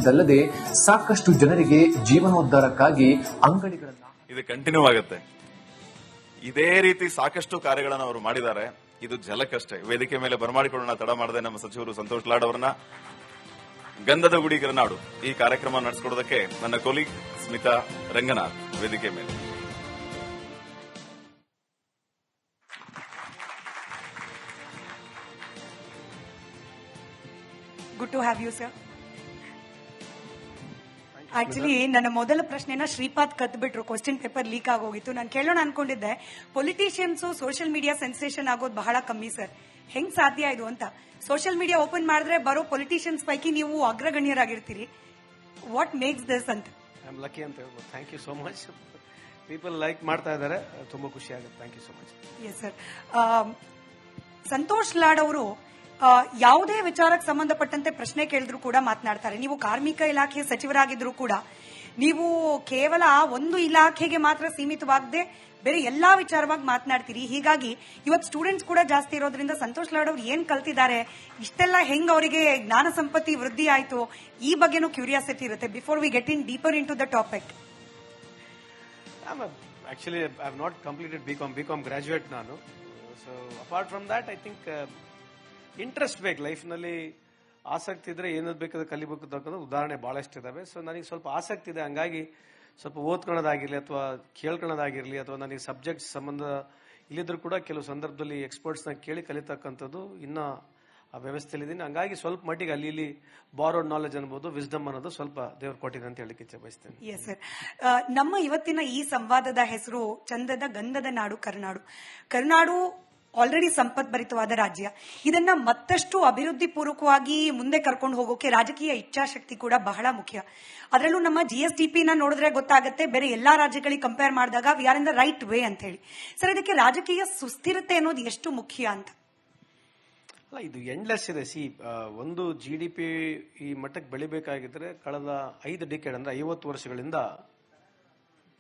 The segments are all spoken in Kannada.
ಇದಲ್ಲದೆ ಸಾಕಷ್ಟು ಜನರಿಗೆ ಜೀವನೋದ್ಧಾರಕ್ಕಾಗಿ ಅಂಗಡಿಗಳನ್ನು ಇದು ಕಂಟಿನ್ಯೂ ಆಗುತ್ತೆ. ಇದೇ ರೀತಿ ಸಾಕಷ್ಟು ಕಾರ್ಯಗಳನ್ನು ಅವರು ಮಾಡಿದ್ದಾರೆ. ಇದು ಜಲಕ್ಕಷ್ಟೇ. ವೇದಿಕೆ ಮೇಲೆ ಬರಮಾಡಿಕೊಳ್ಳೋಣ ತಡ ಮಾಡದೆ ನಮ್ಮ ಸಚಿವರು ಸಂತೋಷ್ ಲಾಡ್ ಅವರನ್ನ ಗಂಧದ ಗುಡಿ ಕರನಾಡು ಈ ಕಾರ್ಯಕ್ರಮ ನಡೆಸಿಕೊಡೋದಕ್ಕೆ ನನ್ನ ಕೊಲೀಗ್ ಸ್ಮಿತಾ ರಂಗನಾಥ್ ವೇದಿಕೆ ಮೇಲೆ. Good to have you sir. Actually ನನ್ನ ಮೊದಲ ಪ್ರಶ್ನೆನ ಶ್ರೀಪಾದ್ ಕತ್ ಬಿಟ್ರು, ಕ್ವಶನ್ ಪೇಪರ್ ಲೀಕ್ ಆಗೋಗಿತ್ತು. ನಾನು ಕೇಳೋಣ ಅನ್ಕೊಂಡಿದ್ದೆ, ಪೊಲಿಟಿಷಿಯನ್ಸ್ ಸೋಷಿಯಲ್ ಮೀಡಿಯಾ ಸೆನ್ಸೇಷನ್ ಆಗೋದು ಬಹಳ ಕಮ್ಮಿ ಸರ್, ಹೆಂಗ್ ಸಾಧ್ಯ ಇದು ಅಂತ. ಸೋಷಿಯಲ್ ಮೀಡಿಯಾ ಓಪನ್ ಮಾಡಿದ್ರೆ ಬರೋ ಪೊಲಿಟಿಷಿಯನ್ಸ್ ಪೈಕಿ ನೀವು ಅಗ್ರಗಣ್ಯರಾಗಿರ್ತೀರಿ. ವಾಟ್ ಮೇಕ್ಸ್ ದಿಸ್ ಅಂತ? ಐ ಆಮ್ ಲಕ್ಕಿ ಅಂತ ಹೇಳ್ಬೋದು. Thank you so much. People like ಮಾಡ್ತಾ ಇದ್ದಾರೆ, ತುಂಬಾ ಖುಷಿ ಆಗುತ್ತೆ. Thank you so much. Yes sir. Santosh Lad ಅವರು ಯಾವುದೇ ವಿಚಾರಕ್ಕೆ ಸಂಬಂಧಪಟ್ಟಂತೆ ಪ್ರಶ್ನೆ ಕೇಳಿದ್ರು ಕೂಡ ಮಾತನಾಡ್ತಾರೆ. ನೀವು ಕಾರ್ಮಿಕ ಇಲಾಖೆ ಸಚಿವರಾಗಿದ್ರು ಕೂಡ ನೀವು ಕೇವಲ ಒಂದು ಇಲಾಖೆಗೆ ಮಾತ್ರ ಸೀಮಿತವಾಗದೆ ಬೇರೆ ಎಲ್ಲಾ ವಿಚಾರವಾಗಿ ಮಾತನಾಡ್ತೀರಿ. ಹೀಗಾಗಿ ಇವತ್ತು ಸ್ಟೂಡೆಂಟ್ಸ್ ಕೂಡ ಜಾಸ್ತಿ ಇರೋದ್ರಿಂದ ಸಂತೋಷ್ ಲಾಡ್ ಅವರು ಏನ್ ಕಲ್ತಿದ್ದಾರೆ, ಇಷ್ಟೆಲ್ಲ ಹೆಂಗ್ ಅವರಿಗೆ ಜ್ಞಾನ ಸಂಪತ್ತಿ ವೃದ್ಧಿ ಆಯ್ತು, ಈ ಬಗ್ಗೆನೂ ಕ್ಯೂರಿಯಾಸಿಟಿ ಇರುತ್ತೆ. Before we get in deeper into the topic. Actually I have not completed B Com graduate ನಾನು. So apart from that I think interest ಬೇಕು ಲೈಫ್ನಲ್ಲಿ. ಆಸಕ್ತಿ ಇದ್ರೆ ಏನದು ಬೇಕಾದ್ರೆ ಕಲಿಬೇಕು ಅಂತಕ್ಕಂಥ ಉದಾಹರಣೆ ಬಹಳಷ್ಟು ಇದಾವೆ. ಸೊ ನನಗೆ ಸ್ವಲ್ಪ ಆಸಕ್ತಿ ಇದೆ, ಹಂಗಾಗಿ ಸ್ವಲ್ಪ ಓದ್ಕೊಳ್ಳೋದಾಗಿರ್ಲಿ ಅಥವಾ ಕೇಳ್ಕೊಳ್ಳೋದಾಗಿರ್ಲಿ ಅಥವಾ ನನಗೆ ಸಬ್ಜೆಕ್ಟ್ ಸಂಬಂಧ ಇಲ್ಲಿದ್ರು ಕೂಡ ಕೆಲವು ಸಂದರ್ಭದಲ್ಲಿ ಎಕ್ಸ್ಪರ್ಟ್ಸ್ನ ಕೇಳಿ ಕಲಿತಕ್ಕಂಥದ್ದು ಇನ್ನ ಆ ವ್ಯವಸ್ಥೆಯಲ್ಲಿದ್ದೀನಿ. ಹಂಗಾಗಿ ಸ್ವಲ್ಪ ಮಟ್ಟಿಗೆ ಅಲ್ಲಿ ಇಲ್ಲಿ ಬಾರೋಡ್ ನಾಲೆಜ್ ಅನ್ಬೋದು, ವಿಸ್ಡಮ್ ಅನ್ನೋದು ಸ್ವಲ್ಪ ದೇವ್ರು ಕೊಟ್ಟಿದೆ ಅಂತ ಹೇಳಲಿಕ್ಕೆ ಇಚ್ಛೆ ಬಯಸ್ತೇನೆ. Yes sir. ನಮ್ಮ ಇವತ್ತಿನ ಈ ಸಂವಾದದ ಹೆಸರು ಚಂದದ ಗಂಧದ ನಾಡು ಕರುನಾಡು. ಕರುನಾಡು ಆಲ್ರೆಡಿ ಸಂಪತ್ಭರಿತವಾದ ರಾಜ್ಯ. ಇದನ್ನ ಮತ್ತಷ್ಟು ಅಭಿವೃದ್ಧಿ ಪೂರ್ವಕವಾಗಿ ಮುಂದೆ ಕರ್ಕೊಂಡು ಹೋಗೋಕೆ ರಾಜಕೀಯ ಇಚ್ಛಾಶಕ್ತಿ ಕೂಡ ಬಹಳ ಮುಖ್ಯ. ಅದರಲ್ಲೂ ನಮ್ಮ GSDP ನೋಡಿದ್ರೆ ಗೊತ್ತಾಗುತ್ತೆ, ಬೇರೆ ಎಲ್ಲಾ ರಾಜ್ಯಗಳಿಗೆ ಕಂಪೇರ್ ಮಾಡಿದಾಗ we are in the right way ಅಂತ ಹೇಳಿ. ಸರ್, ಇದಕ್ಕೆ ರಾಜಕೀಯ ಸುಸ್ಥಿರತೆ ಅನ್ನೋದು ಎಷ್ಟು ಮುಖ್ಯ ಅಂತ? ಅಲ್ಲ, ಇದು ಎಂಡ್ಲೆಸ್ ಇದೆ. ಒಂದು GDP ಈ ಮಟ್ಟಕ್ಕೆ ಬೆಳಿಬೇಕಾಗಿದ್ರೆ ಕಳೆದ 5 ಡಿಕೇಡ್ ಅಂದ್ರೆ 50 ವರ್ಷಗಳಿಂದ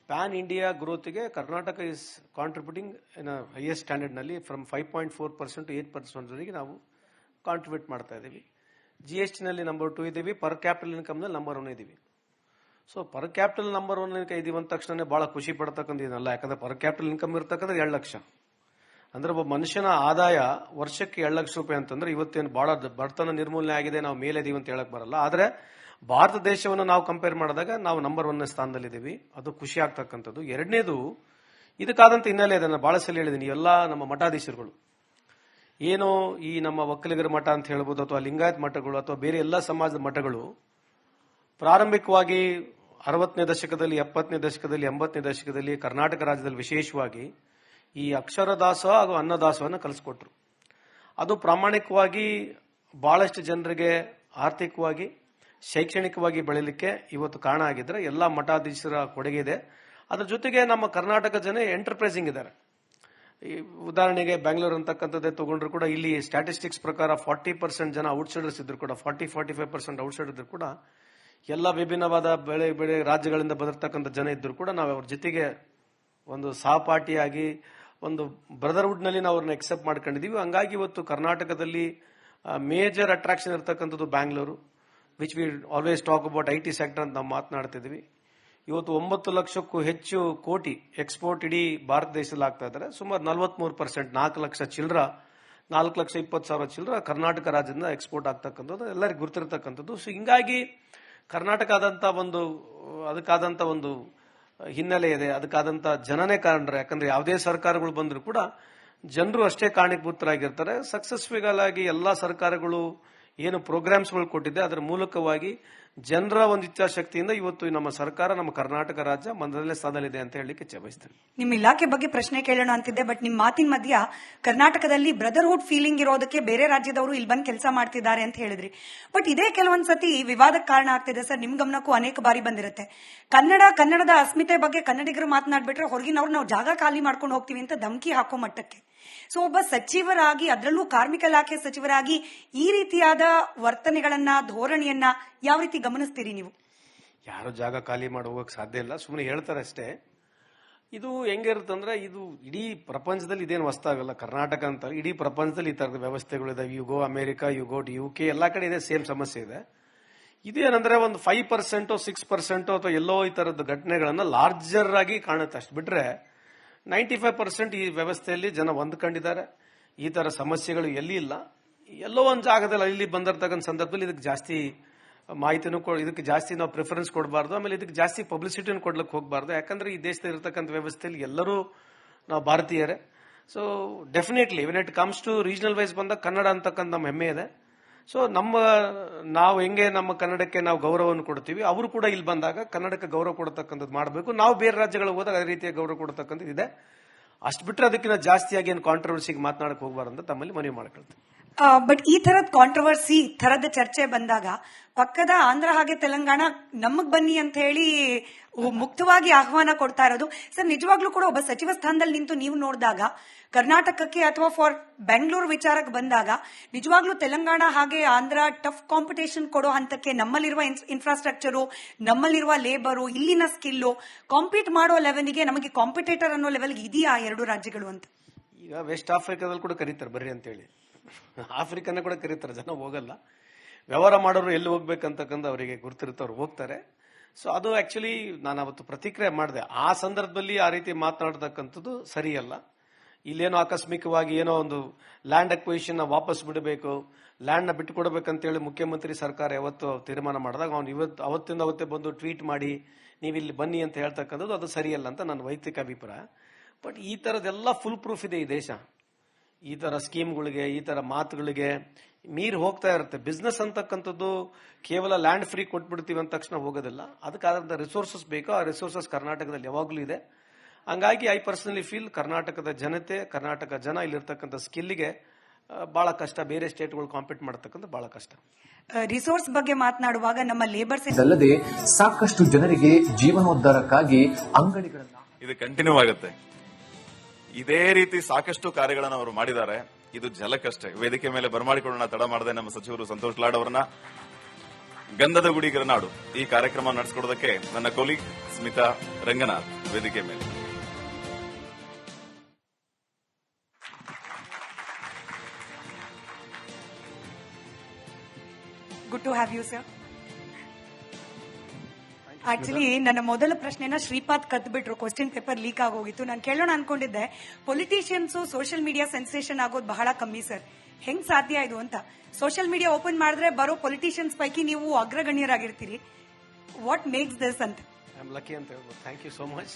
ಪ್ಯಾನ್ ಇಂಡಿಯಾ ಗ್ರೋತ್ಗೆ Karnataka is contributing in highest standard ನಲ್ಲಿ ಫ್ರಮ್ 5.4% to 8% ವರೆಗೆ ನಾವು ಕಾಂಟ್ರಿಬ್ಯೂಟ್ ಮಾಡ್ತಾ ಇದ್ದೀವಿ. GST ನಲ್ಲಿ ನಂಬರ್ 2 ಇದ್ದೀವಿ, ಪರ್ ಕ್ಯಾಪಿಟಲ್ ಇನ್ಕಮ್ ನಲ್ಲಿ ನಂಬರ್ 1 ಇದ್ದೀವಿ. ಸೊ ಪರ್ ಕ್ಯಾಪಿಟಲ್ ನಂಬರ್ 1 ಇದೀವಿ ಅಂದ ತಕ್ಷಣ ಬಹಳ ಖುಷಿ ಪಡ್ತಕ್ಕಂಥದ್ದಲ್ಲ. ಯಾಕಂದ್ರೆ ಪರ್ ಕ್ಯಾಪಿಟಲ್ ಇನ್ಕಮ್ ಇರ್ತಕ್ಕಂಥ 2 ಲಕ್ಷ ಅಂದ್ರೆ ಒಬ್ಬ ಮನುಷ್ಯನ ಆದಾಯ ವರ್ಷಕ್ಕೆ 2 ಲಕ್ಷ ರೂಪಾಯಿ ಅಂತಂದ್ರೆ ಇವತ್ತೇನು ಬಹಳ ಬಡತನ ನಿರ್ಮೂಲನೆ ಆಗಿದೆ, ನಾವು ಮೇಲೆ ಇದೀವಿ ಅಂತ ಹೇಳಕ್ ಬರಲ್ಲ. ಆದ್ರೆ ಭಾರತ ದೇಶವನ್ನು ನಾವು ಕಂಪೇರ್ ಮಾಡಿದಾಗ ನಾವು ನಂಬರ್ 1 ಸ್ಥಾನದಲ್ಲಿದ್ದೀವಿ. ಅದು ಖುಷಿ ಆಗ್ತಕ್ಕಂಥದ್ದು. ಎರಡನೇದು, ಇದಕ್ಕಾದಂತ ಹಿನ್ನೆಲೆ ಇದೆ. ನಾನು ಬಹಳ ಸಲ ಹೇಳಿದ್ದೀನಿ, ಎಲ್ಲ ನಮ್ಮ ಮಠಾಧೀಶರುಗಳು ಏನೋ ಈ ನಮ್ಮ ಒಕ್ಕಲಿಗರ ಮಠ ಅಂತ ಹೇಳ್ಬೋದು ಅಥವಾ ಲಿಂಗಾಯತ್ ಮಠಗಳು ಅಥವಾ ಬೇರೆ ಎಲ್ಲ ಸಮಾಜದ ಮಠಗಳು ಪ್ರಾರಂಭಿಕವಾಗಿ 60ನೇ ದಶಕದಲ್ಲಿ 70ನೇ ದಶಕದಲ್ಲಿ 80ನೇ ದಶಕದಲ್ಲಿ ಕರ್ನಾಟಕ ರಾಜ್ಯದಲ್ಲಿ ವಿಶೇಷವಾಗಿ ಈ ಅಕ್ಷರ ದಾಸೋಹ ಹಾಗೂ ಅನ್ನದಾಸೋಹನ ಕಲಿಸ್ಕೊಟ್ರು. ಅದು ಪ್ರಾಮಾಣಿಕವಾಗಿ ಬಹಳಷ್ಟು ಜನರಿಗೆ ಆರ್ಥಿಕವಾಗಿ ಶೈಕ್ಷಣಿಕವಾಗಿ ಬೆಳೀಲಿಕ್ಕೆ ಇವತ್ತು ಕಾರಣ ಆಗಿದ್ರೆ ಎಲ್ಲ ಮಠಾಧೀಶರ ಕೊಡುಗೆ ಇದೆ. ಅದ್ರ ಜೊತೆಗೆ ನಮ್ಮ ಕರ್ನಾಟಕ ಜನ ಎಂಟರ್ಪ್ರೈಸಿಂಗ್ ಇದ್ದಾರೆ. ಉದಾಹರಣೆಗೆ ಬೆಂಗಳೂರು ಅಂತಕ್ಕಂಥದ್ದೇ ತಗೊಂಡ್ರು ಕೂಡ ಇಲ್ಲಿ ಸ್ಟ್ಯಾಟಿಸ್ಟಿಕ್ಸ್ ಪ್ರಕಾರ 40% ಜನ ಔಟ್ಸೈಡರ್ಸ್ ಇದ್ರು ಕೂಡ 40-45% ಔಟ್ಸೈಡರ್ ಇದ್ರು ಕೂಡ ಎಲ್ಲ ವಿಭಿನ್ನವಾದ ಬೆಳೆ ರಾಜ್ಯಗಳಿಂದ ಬಂದಿರತಕ್ಕಂಥ ಜನ ಇದ್ರು ಕೂಡ ನಾವು ಅವ್ರ ಜೊತೆಗೆ ಒಂದು ಸಹಪಾಠಿಯಾಗಿ ಒಂದು ಬ್ರದರ್ಹುಡ್ ನಲ್ಲಿ ನಾವು ಅವ್ರನ್ನ ಎಕ್ಸೆಪ್ಟ್ ಮಾಡ್ಕೊಂಡಿದೀವಿ. ಹಂಗಾಗಿ ಇವತ್ತು ಕರ್ನಾಟಕದಲ್ಲಿ ಮೇಜರ್ ಅಟ್ರಾಕ್ಷನ್ ಇರತಕ್ಕಂಥದ್ದು Bangalore, which we always talk about IT sector ಅಂತ ನಾವು ಮಾತನಾಡ್ತಿದ್ವಿ. ಇವತ್ತು 9 ಲಕ್ಷಕ್ಕೂ ಹೆಚ್ಚು ಕೋಟಿ ಎಕ್ಸ್ಪೋರ್ಟ್ ಇಡೀ ಭಾರತ ದೇಶದಲ್ಲಿ ಆಗ್ತಾ ಇದ್ದಾರೆ. ಸುಮಾರು 43%, 4 ಲಕ್ಷ ಚಿಲ್ಲರ, 4,20,000 ಚಿಲ್ಲರ ಕರ್ನಾಟಕ ರಾಜ್ಯದಿಂದ ಎಕ್ಸ್ಪೋರ್ಟ್ ಆಗ್ತಕ್ಕಂಥದ್ದು ಎಲ್ಲರಿಗೂ ಗುರುತಿರತಕ್ಕಂಥದ್ದು. ಸೊ ಹಿಂಗಾಗಿ ಕರ್ನಾಟಕ ಅದಕ್ಕಾದಂತ ಒಂದು ಹಿನ್ನೆಲೆ ಇದೆ, ಅದಕ್ಕಾದಂತ ಜನನೇ ಕಾರಣರು. ಯಾಕಂದ್ರೆ ಯಾವುದೇ ಸರ್ಕಾರಗಳು ಬಂದ್ರು ಕೂಡ ಜನರು ಅಷ್ಟೇ ಕಾರಣೀಭೂತರಾಗಿರ್ತಾರೆ. ಸಕ್ಸಸ್ಫುಲ್ ಆಗಿ ಎಲ್ಲಾ ಸರ್ಕಾರಗಳು ಏನು ಪ್ರೋಗ್ರಾಮ್ಸ್ಗಳು ಕೊಟ್ಟಿದೆ ಅದರ ಮೂಲಕವಾಗಿ ಜನರ ಒಂದು ಇಚ್ಛಾಶಕ್ತಿಯಿಂದ ಇವತ್ತು ನಮ್ಮ ಸರ್ಕಾರ, ನಮ್ಮ ಕರ್ನಾಟಕ ರಾಜ್ಯ ಮೊದಲನೇ ಸ್ಥಾನದಲ್ಲಿದೆ ಅಂತ ಹೇಳಲಿಕ್ಕೆ ಇಚ್ಛೆ ಬಯಸ್ತೇನೆ. ನಿಮ್ಮ ಇಲಾಖೆ ಬಗ್ಗೆ ಪ್ರಶ್ನೆ ಕೇಳೋಣ ಅಂತಿದ್ದೆ, ಬಟ್ ನಿಮ್ಮ ಮಾತಿನ ಮಧ್ಯ ಕರ್ನಾಟಕದಲ್ಲಿ ಬ್ರದರ್ಹುಡ್ ಫೀಲಿಂಗ್ ಇರೋದಕ್ಕೆ ಬೇರೆ ರಾಜ್ಯದವರು ಇಲ್ಲಿ ಬಂದು ಕೆಲಸ ಮಾಡ್ತಿದ್ದಾರೆ ಅಂತ ಹೇಳಿದ್ರಿ. ಬಟ್ ಇದೇ ಕೆಲವೊಂದ್ಸತಿ ವಿವಾದಕ್ಕೆ ಕಾರಣ ಆಗ್ತಿದೆ ಸರ್. ನಿಮ್ ಗಮನಕ್ಕೂ ಅನೇಕ ಬಾರಿ ಬಂದಿರುತ್ತೆ. ಕನ್ನಡದ ಅಸ್ಮಿತೆ ಬಗ್ಗೆ ಕನ್ನಡಿಗರು ಮಾತನಾಡ್ಬಿಟ್ರೆ ಹೊರಗಿನವ್ರು ನಾವು ಜಾಗ ಖಾಲಿ ಮಾಡ್ಕೊಂಡು ಹೋಗ್ತೀವಿ ಅಂತ ಧಮಕಿ ಹಾಕೋ ಮಟ್ಟಕ್ಕೆ. ಸೊ ಒಬ್ಬ ಸಚಿವರಾಗಿ, ಅದರಲ್ಲೂ ಕಾರ್ಮಿಕ ಇಲಾಖೆ ಸಚಿವರಾಗಿ ಈ ರೀತಿಯಾದ ವರ್ತನೆಗಳನ್ನ, ಧೋರಣೆಯನ್ನ ಯಾವ ರೀತಿ ಗಮನಿಸ್ತೀರಿ ನೀವು? ಯಾರು ಜಾಗ ಖಾಲಿ ಮಾಡಿ ಹೋಗಕ್ ಸಾಧ್ಯ ಇಲ್ಲ, ಸುಮ್ಮನೆ ಹೇಳ್ತಾರೆ ಅಷ್ಟೇ. ಇದು ಹೆಂಗಿರುತ್ತಂದ್ರೆ ಇದು ಇಡೀ ಪ್ರಪಂಚದಲ್ಲಿ ಇದೇನು ಹೊಸ್ತಾಗಲ್ಲ. ಕರ್ನಾಟಕ ಅಂತ ಇಡೀ ಪ್ರಪಂಚದಲ್ಲಿ ಈ ತರದ ವ್ಯವಸ್ಥೆಗಳು ಇದಾವೆ. You go America, you go UK, ಎಲ್ಲಾ ಕಡೆ ಇದೆ, ಸೇಮ್ ಸಮಸ್ಯೆ ಇದೆ. ಇದೇನಂದ್ರೆ ಒಂದು 5% 6% ಅಥವಾ ಎಲ್ಲೋ ಈ ತರದ ಘಟನೆಗಳನ್ನ ಲಾರ್ಜರ್ ಆಗಿ ಕಾಣುತ್ತೆ. ಅಷ್ಟು ಬಿಟ್ರೆ 95% ಈ ವ್ಯವಸ್ಥೆಯಲ್ಲಿ ಜನ ಹೊಂದ್ಕೊಂಡಿದ್ದಾರೆ. ಈ ತರ ಸಮಸ್ಯೆಗಳು ಎಲ್ಲಿ ಇಲ್ಲ. ಎಲ್ಲೋ ಒಂದು ಜಾಗದಲ್ಲಿ ಇಲ್ಲಿ ಬಂದಿರತಕ್ಕಂಥ ಸಂದರ್ಭದಲ್ಲಿ ಇದಕ್ಕೆ ಜಾಸ್ತಿ ಮಾಹಿತಿನೂ ಇದಕ್ಕೆ ಜಾಸ್ತಿ ನಾವು ಪ್ರಿಫರೆನ್ಸ್ ಕೊಡಬಾರ್ದು. ಆಮೇಲೆ ಇದಕ್ಕೆ ಜಾಸ್ತಿ ಪಬ್ಲಿಸಿಟಿನ ಕೊಡ್ಲಿಕ್ಕೆ ಹೋಗಬಾರ್ದು. ಯಾಕಂದ್ರೆ ಈ ದೇಶದಲ್ಲಿ ಇರತಕ್ಕಂಥ ವ್ಯವಸ್ಥೆಯಲ್ಲಿ ಎಲ್ಲರೂ ನಾವು ಭಾರತೀಯರೇ. So definitely when it comes to regional wise ಬಂದಾಗ ಕನ್ನಡ ಅಂತಕ್ಕಂಥ ನಮ್ಮ ಹೆಮ್ಮೆ ಇದೆ. ಸೊ ನಾವು ಹೆಂಗೆ ನಮ್ಮ ಕನ್ನಡಕ್ಕೆ ನಾವು ಗೌರವವನ್ನು ಕೊಡ್ತೀವಿ, ಅವರು ಕೂಡ ಇಲ್ಲಿ ಬಂದಾಗ ಕನ್ನಡಕ್ಕೆ ಗೌರವ ಕೊಡತಕ್ಕಂಥದ್ದು ಮಾಡಬೇಕು. ನಾವು ಬೇರೆ ರಾಜ್ಯಗಳಿಗೆ ಹೋದಾಗ ಅದೇ ರೀತಿಯ ಗೌರವ ಕೊಡತಕ್ಕಂಥದ್ದು ಇದೆ. ಅಷ್ಟು ಬಿಟ್ಟರೆ ಅದಕ್ಕಿಂತ ಜಾಸ್ತಿಯಾಗಿ ಏನು ಕಾಂಟ್ರವರ್ಸಿಗೆ ಮಾತನಾಡಕ್ಕೆ ಹೋಗಬಾರ್ದು ಅಂತ ತಮ್ಮಲ್ಲಿ ಮನವಿ ಮಾಡ್ಕೊಳ್ತೀವಿ. ಬಟ್ ಈ ತರದ ಕಾಂಟ್ರವರ್ಸಿ ಥರದ ಚರ್ಚೆ ಬಂದಾಗ ಪಕ್ಕದ ಆಂಧ್ರ ಹಾಗೆ ತೆಲಂಗಾಣ ನಮಗ್ ಬನ್ನಿ ಅಂತ ಹೇಳಿ ಮುಕ್ತವಾಗಿ ಆಹ್ವಾನ ಕೊಡ್ತಾ ಇರೋದು. ಸರ್, ನಿಜವಾಗ್ಲೂ ಕೂಡ ಒಬ್ಬ ಸಚಿವ ಸ್ಥಾನದಲ್ಲಿ ನಿಂತು ನೀವು ನೋಡಿದಾಗ ಕರ್ನಾಟಕಕ್ಕೆ ಅಥವಾ ಫಾರ್ ಬೆಂಗಳೂರು ವಿಚಾರಕ್ಕೆ ಬಂದಾಗ ನಿಜವಾಗ್ಲೂ ತೆಲಂಗಾಣ ಹಾಗೆ ಆಂಧ್ರ ಟಫ್ ಕಾಂಪಿಟೇಷನ್ ಕೊಡೋ ಹಂತಕ್ಕೆ ನಮ್ಮಲ್ಲಿರುವ ಇನ್ಫ್ರಾಸ್ಟ್ರಕ್ಚರು, ನಮ್ಮಲ್ಲಿರುವ ಲೇಬರು, ಇಲ್ಲಿನ ಸ್ಕಿಲ್ಲು ಕಾಂಪೀಟ್ ಮಾಡೋ ಲೆವೆಲ್ಗೆ ನಮಗೆ ಕಾಂಪಿಟೇಟರ್ ಅನ್ನೋ ಲೆವೆಲ್ಗೆ ಇದೆಯಾ ಎರಡು ರಾಜ್ಯಗಳು ಅಂತ? ಈಗ ವೆಸ್ಟ್ ಆಫ್ರಿಕಾದಲ್ಲಿ ಕೂಡ ಕರೀತಾರೆ ಬರ್ರಿ ಅಂತೇಳಿ, ಆಫ್ರಿಕಾನ ಕೂಡ ಕರೀತಾರೆ. ಜನ ಹೋಗಲ್ಲ. ವ್ಯವಹಾರ ಮಾಡೋರು ಎಲ್ಲಿ ಹೋಗ್ಬೇಕಂತಕ್ಕಂಥ ಅವರಿಗೆ ಗುರುತಿರುತ್ತವ್ರು ಹೋಗ್ತಾರೆ. ಸೊ ಅದು ಆಕ್ಚುಲಿ ನಾನು ಅವತ್ತು ಪ್ರತಿಕ್ರಿಯೆ ಮಾಡಿದೆ. ಆ ಸಂದರ್ಭದಲ್ಲಿ ಆ ರೀತಿ ಮಾತನಾಡತಕ್ಕಂಥದ್ದು ಸರಿಯಲ್ಲ. ಇಲ್ಲೇನೋ ಆಕಸ್ಮಿಕವಾಗಿ ಏನೋ ಒಂದು ಲ್ಯಾಂಡ್ ಅಕ್ವಿಷನ್ ವಾಪಸ್ ಬಿಡಬೇಕು, ಲ್ಯಾಂಡ್ ನ ಬಿಟ್ಟು ಕೊಡಬೇಕಂತೇಳಿ ಮುಖ್ಯಮಂತ್ರಿ ಸರ್ಕಾರ ಯಾವತ್ತು ತೀರ್ಮಾನ ಮಾಡಿದಾಗ ಅವನು ಅವತ್ತಿಂದ ಅವತ್ತೇ ಬಂದು ಟ್ವೀಟ್ ಮಾಡಿ ನೀವಿಲ್ಲಿ ಬನ್ನಿ ಅಂತ ಹೇಳ್ತಕ್ಕಂಥದ್ದು ಅದು ಸರಿಯಲ್ಲ ಅಂತ ನನ್ನ ವೈಯಕ್ತಿಕ ಅಭಿಪ್ರಾಯ. ಬಟ್ ಈ ತರದೆಲ್ಲ ಫುಲ್ ಪ್ರೂಫ್ ಇದೆ ಈ ದೇಶ. ಈ ತರ ಸ್ಕೀಮ್ಗಳಿಗೆ, ಈ ತರ ಮಾತುಗಳಿಗೆ ಮೀರಿ ಹೋಗ್ತಾ ಇರುತ್ತೆ. ಬಿಸ್ನೆಸ್ ಅಂತಕ್ಕಂಥದ್ದು ಕೇವಲ ಲ್ಯಾಂಡ್ ಫ್ರೀ ಕೊಟ್ಬಿಡ್ತೀವಿ ಅಂದ ತಕ್ಷಣ ಹೋಗೋದಿಲ್ಲ. ಅದಕ್ಕಾದಂತ ರಿಸೋರ್ಸಸ್ ಬೇಕು. ಆ ರಿಸೋರ್ಸಸ್ ಕರ್ನಾಟಕದಲ್ಲಿ ಯಾವಾಗಲೂ ಇದೆ. ಹಂಗಾಗಿ ಐ ಪರ್ಸನಲಿ ಫೀಲ್ ಕರ್ನಾಟಕದ ಜನತೆ, ಕರ್ನಾಟಕ ಜನ ಇಲ್ಲಿರ್ತಕ್ಕಂಥ ಸ್ಕಿಲ್ಗೆ ಬಹಳ ಕಷ್ಟ. ಬೇರೆ ಸ್ಟೇಟ್ಗಳು ಕಾಂಪೀಟ್ ಮಾಡತಕ್ಕಂಥ ಬಹಳ ಕಷ್ಟ. ರಿಸೋರ್ಸ್ ಬಗ್ಗೆ ಮಾತನಾಡುವಾಗ ನಮ್ಮ ಲೇಬರ್ಸ್ ಇದಲ್ಲದೆ ಸಾಕಷ್ಟು ಜನರಿಗೆ ಜೀವನೋದ್ಧಾರಕ್ಕಾಗಿ ಅಂಗಡಿಗಳನ್ನ ಇದು ಕಂಟಿನ್ಯೂ ಆಗುತ್ತೆ. ಇದೇ ರೀತಿ ಸಾಕಷ್ಟು ಕಾರ್ಯಗಳನ್ನು ಅವರು ಮಾಡಿದ್ದಾರೆ. ಇದು ಜಲಕ್ಕಷ್ಟೇ. ವೇದಿಕೆ ಮೇಲೆ ಬರಮಾಡಿಕೊಳ್ಳೋಣ ತಡ ಮಾಡದೆ ನಮ್ಮ ಸಚಿವರು ಸಂತೋಷ್ ಲಾಡ್ ಅವರನ್ನ ಗಂಧದ ಗುಡಿ ಗರನಾಡು ಈ ಕಾರ್ಯಕ್ರಮ ನಡೆಸಿಕೊಡೋದಕ್ಕೆ ನನ್ನ ಕೊಲೀಗ್ ಸ್ಮಿತಾ ರಂಗನಾಥ್ ವೇದಿಕೆ ಮೇಲೆ. Good to have you sir. Actually ನನ್ನ ಮೊದಲ ಪ್ರಶ್ನೆನ ಶ್ರೀಪಾದ್ ಕದ್ಬಿಟ್ರು, ಕ್ವಶನ್ ಪೇಪರ್ ಲೀಕ್ ಆಗೋಗಿತ್ತು. ನಾನು ಕೇಳೋಣ ಅನ್ಕೊಂಡಿದ್ದೆ, ಪೊಲಿಟಿಷಿಯನ್ಸ್ ಸೋಷಿಯಲ್ ಮೀಡಿಯಾ ಸೆನ್ಸೇಷನ್ ಆಗೋದು ಬಹಳ ಕಮ್ಮಿ ಸರ್, ಹೆಂಗ್ ಸಾಧ್ಯ ಇದು ಅಂತ. ಸೋಷಿಯಲ್ ಮೀಡಿಯಾ ಓಪನ್ ಮಾಡಿದ್ರೆ ಬರೋ ಪೊಲಿಟಿಷಿಯನ್ಸ್ ಪೈಕಿ ನೀವು ಅಗ್ರಗಣ್ಯರಾಗಿರ್ತೀರಿ. ವಾಟ್ ಮೇಕ್ಸ್ ದಿಸ್ ಅಂತ? ಐ ಆಮ್ ಲಕ್ಕಿ ಅಂತ ಹೇಳ್ಬೋದು. Thank you so much.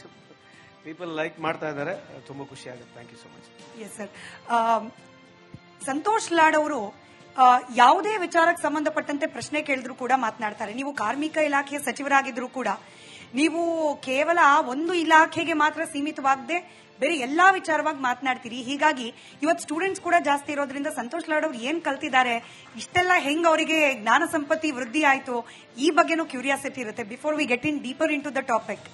People like ಮಾಡ್ತಾ ಇದ್ದಾರೆ, ತುಂಬಾ ಖುಷಿ ಆಗುತ್ತೆ. Thank you so much. Yes sir. Santosh Lad ಅವರು ಯಾವುದೇ ವಿಚಾರಕ್ಕೆ ಸಂಬಂಧಪಟ್ಟಂತೆ ಪ್ರಶ್ನೆ ಕೇಳಿದ್ರು ಕೂಡ ಮಾತನಾಡ್ತಾರೆ. ನೀವು ಕಾರ್ಮಿಕ ಇಲಾಖೆಯ ಸಚಿವರಾಗಿದ್ರು ಕೂಡ ನೀವು ಕೇವಲ ಒಂದು ಇಲಾಖೆಗೆ ಮಾತ್ರ ಸೀಮಿತವಾಗದೆ ಬೇರೆ ಎಲ್ಲಾ ವಿಚಾರವಾಗಿ ಮಾತನಾಡ್ತೀರಿ. ಹೀಗಾಗಿ ಇವತ್ತು ಸ್ಟೂಡೆಂಟ್ಸ್ ಕೂಡ ಜಾಸ್ತಿ ಇರೋದ್ರಿಂದ ಸಂತೋಷ್ ಲಾಡ್ ಅವ್ರು ಏನ್ ಕಲ್ತಿದ್ದಾರೆ, ಇಷ್ಟೆಲ್ಲ ಹೆಂಗ್ ಅವರಿಗೆ ಜ್ಞಾನ ಸಂಪತ್ತಿ ವೃದ್ಧಿ ಆಯ್ತು, ಈ ಬಗ್ಗೆನೂ ಕ್ಯೂರಿಯಾಸಿಟಿ ಇರುತ್ತೆ. Before we get in deeper into the topic.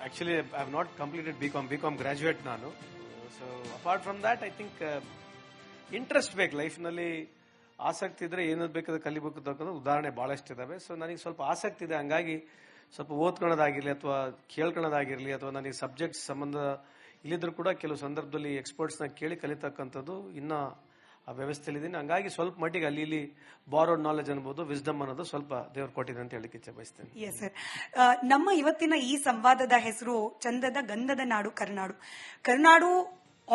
Actually, I have not completed BCom graduate ನಾನು. So apart from that, I think interest ಬೇಕು ಲೈಫ್ನಲ್ಲಿ. ಆಸಕ್ತಿ ಇದ್ರೆ ಏನಾದ್ರು ಬೇಕಾದ್ರೆ ಕಲಿಬೇಕು ಅಂತಕ್ಕಂಥ ಉದಾಹರಣೆ ಬಹಳಷ್ಟು ಇದಾವೆ. ಸೊ ನನಗೆ ಸ್ವಲ್ಪ ಆಸಕ್ತಿ ಇದೆ. ಹಂಗಾಗಿ ಸ್ವಲ್ಪ ಓದ್ಕೊಳ್ಳೋದಾಗಿರ್ಲಿ ಅಥವಾ ಕೇಳ್ಕೊಳ್ಳೋದಾಗಿರ್ಲಿ ಅಥವಾ ನನಗೆ ಸಬ್ಜೆಕ್ಟ್ಸ್ ಸಂಬಂಧ ಇಲ್ಲಿದ್ರು ಕೂಡ ಕೆಲವು ಸಂದರ್ಭದಲ್ಲಿ ಎಕ್ಸ್ಪರ್ಟ್ಸ್ನ ಕೇಳಿ ಕಲಿತಕ್ಕಂಥದ್ದು ಇನ್ನ ಆ ವ್ಯವಸ್ಥೆಯಲ್ಲಿದ್ದೀನಿ. ಹಂಗಾಗಿ ಸ್ವಲ್ಪ ಮಟ್ಟಿಗೆ ಅಲ್ಲಿ ಇಲ್ಲಿ ಬಾರೋಡ್ ನಾಲೆಜ್ ಅನ್ಬೋದು, ವಿಸ್ಡಮ್ ಅನ್ನೋದು ಸ್ವಲ್ಪ ದೇವ್ರು ಕೊಟ್ಟಿದೆ ಅಂತ ಹೇಳಿಕ್ಕೆ ಇಚ್ಛೆ ಬಯಸ್ತೇನೆ. Yes sir. ನಮ್ಮ ಇವತ್ತಿನ ಈ ಸಂವಾದದ ಹೆಸರು ಚಂದದ ಗಂಧದ ನಾಡು ಕರ್ನಾಡು. ಕರ್ನಾಡು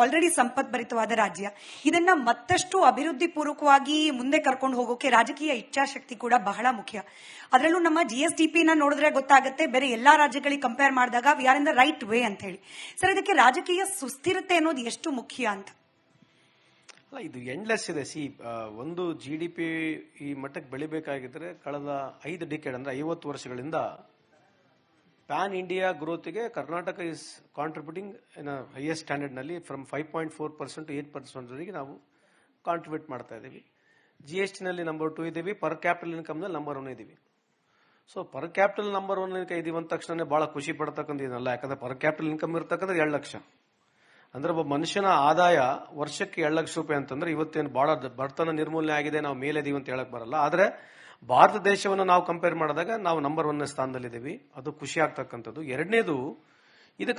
ಆಲ್ರೆಡಿ ಸಂಪತ್ಭರಿತವಾದ ರಾಜ್ಯ. ಇದನ್ನ ಮತ್ತಷ್ಟು ಅಭಿವೃದ್ಧಿ ಪೂರ್ವಕವಾಗಿ ಮುಂದೆ ಕರ್ಕೊಂಡು ಹೋಗೋಕೆ ರಾಜಕೀಯ ಇಚ್ಛಾಶಕ್ತಿ ಕೂಡ ಬಹಳ ಮುಖ್ಯ. ಅದರಲ್ಲೂ ನಮ್ಮ GSDP ನೋಡಿದ್ರೆ ಗೊತ್ತಾಗುತ್ತೆ, ಬೇರೆ ಎಲ್ಲಾ ರಾಜ್ಯಗಳಿಗೆ ಕಂಪೇರ್ ಮಾಡಿದಾಗ we are in the right way ಅಂತ ಹೇಳಿ. ಸರ್, ಇದಕ್ಕೆ ರಾಜಕೀಯ ಸುಸ್ಥಿರತೆ ಅನ್ನೋದು ಎಷ್ಟು ಮುಖ್ಯ ಅಂತ? ಅಲ್ಲ, ಇದು ಎಂಡ್ಲೆಸ್ ಇದೆ. ಒಂದು GDP ಈ ಮಟ್ಟಕ್ಕೆ ಬೆಳಿಬೇಕಾಗಿದ್ರೆ ಕಳೆದ 5 ಡಿಕೆಡ್ ಅಂದ್ರೆ 50 ವರ್ಷಗಳಿಂದ ಪ್ಯಾನ್ ಇಂಡಿಯಾ ಗ್ರೋತ್ಗೆ Karnataka is contributing in highest standard ನಲ್ಲಿ ಫ್ರಮ್ 5.4% to 8% ವರೆಗೆ ನಾವು ಕಾಂಟ್ರಿಬ್ಯೂಟ್ ಮಾಡ್ತಾ ಇದ್ದೀವಿ. GST ನಲ್ಲಿ ನಂಬರ್ 2 ಇದ್ದೀವಿ. ಪರ್ ಕ್ಯಾಪಿಟಲ್ ಇನ್ಕಮ್ ನಲ್ಲಿ ನಂಬರ್ 1 ಇದ್ದೀವಿ. ಸೊ ಪರ್ ಕ್ಯಾಪಿಟಲ್ ನಂಬರ್ 1 ಇದೀವಿ ಅಂದ ತಕ್ಷಣ ಬಹಳ ಖುಷಿ ಪಡ್ತಕ್ಕಂಥದ್ದಲ್ಲ. ಯಾಕಂದ್ರೆ ಪರ್ ಕ್ಯಾಪಿಟಲ್ ಇನ್ಕಮ್ ಇರ್ತಕ್ಕಂಥ 2 ಲಕ್ಷ ಅಂದ್ರೆ ಒಬ್ಬ ಮನುಷ್ಯನ ಆದಾಯ ವರ್ಷಕ್ಕೆ 2 ಲಕ್ಷ ರೂಪಾಯಿ ಅಂತಂದ್ರೆ ಇವತ್ತೇನು ಬಹಳ ಬಡತನ ನಿರ್ಮೂಲನೆ ಆಗಿದೆ, ನಾವು ಮೇಲೆದೀವಿ ಅಂತ ಹೇಳಕ್ ಬರಲ್ಲ. ಆದ್ರೆ ಭಾರತ ದೇಶವನ್ನು ನಾವು ಕಂಪೇರ್ ಮಾಡಿದಾಗ ನಾವು ನಂಬರ್ 1 ಸ್ಥಾನದಲ್ಲಿದ್ದೀವಿ. ಅದು ಖುಷಿ ಆಗ್ತಕ್ಕಂಥದ್ದು. ಎರಡನೇದು, ಇದಕ್ಕೆ